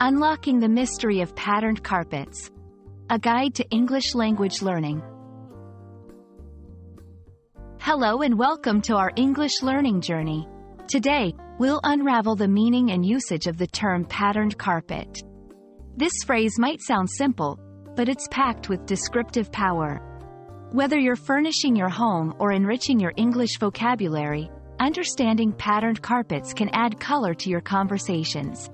Unlocking the Mystery of Patterned Carpets. A Guide to English Language Learning. Hello and welcome to our English learning journey. Today, we'll unravel the meaning and usage of the term patterned carpet. This phrase might sound simple, but it's packed with descriptive power. Whether you're furnishing your home or enriching your English vocabulary, understanding patterned carpets can add color to your conversations.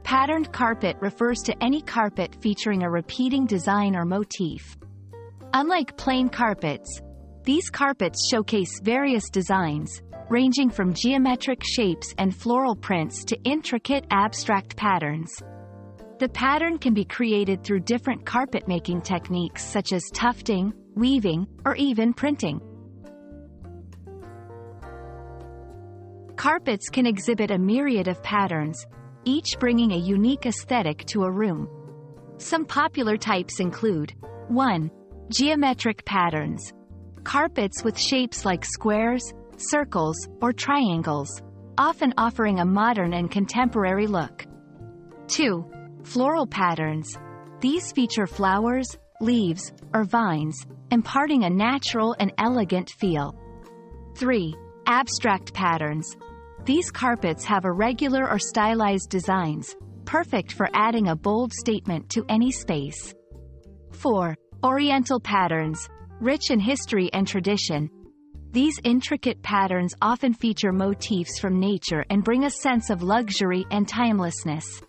Patterned carpet refers to any carpet featuring a repeating design or motif. Unlike plain carpets, these carpets showcase various designs, ranging from geometric shapes and floral prints to intricate abstract patterns. The pattern can be created through different carpet-making techniques such as tufting, weaving, or even printing. Carpets can exhibit a myriad of patterns, each bringing a unique aesthetic to a room. Some popular types include 1. Geometric patterns. Carpets with shapes like squares, circles, or triangles, often offering a modern and contemporary look. 2. Floral patterns. These feature flowers, leaves, or vines, imparting a natural and elegant feel. 3. Abstract patterns. These carpets have irregular or stylized designs, perfect for adding a bold statement to any space. 4. Oriental patterns. Rich in history and tradition, these intricate patterns often feature motifs from nature and bring a sense of luxury and timelessness.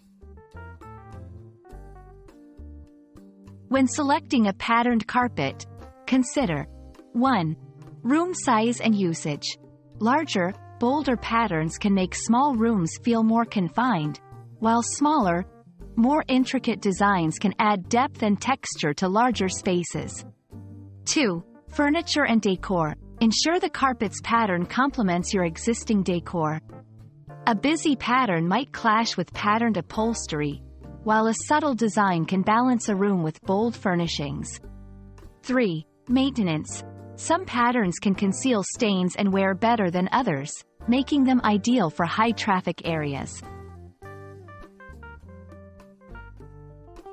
When selecting a patterned carpet, consider 1. Room size and usage. Larger, bolder patterns can make small rooms feel more confined, while smaller, more intricate designs can add depth and texture to larger spaces. 2. Furniture and decor. Ensure the carpet's pattern complements your existing decor. A busy pattern might clash with patterned upholstery, while a subtle design can balance a room with bold furnishings. 3. Maintenance. Some patterns can conceal stains and wear better than others, making them ideal for high-traffic areas.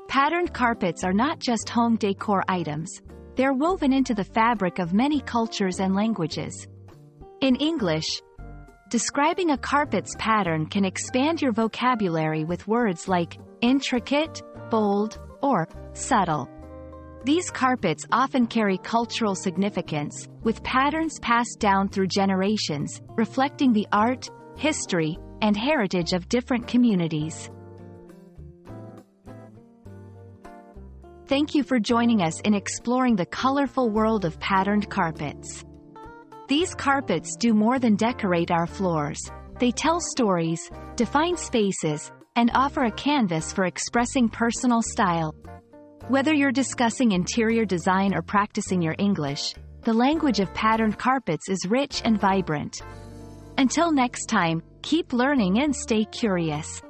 Patterned carpets are not just home decor items. They're woven into the fabric of many cultures and languages. In English, describing a carpet's pattern can expand your vocabulary with words like intricate, bold, or subtle. These carpets often carry cultural significance, with patterns passed down through generations, reflecting the art, history, and heritage of different communities. Thank you for joining us in exploring the colorful world of patterned carpets. These carpets do more than decorate our floors. They tell stories, define spaces, and offer a canvas for expressing personal style. Whether you're discussing interior design or practicing your English, the language of patterned carpets is rich and vibrant. Until next time, keep learning and stay curious.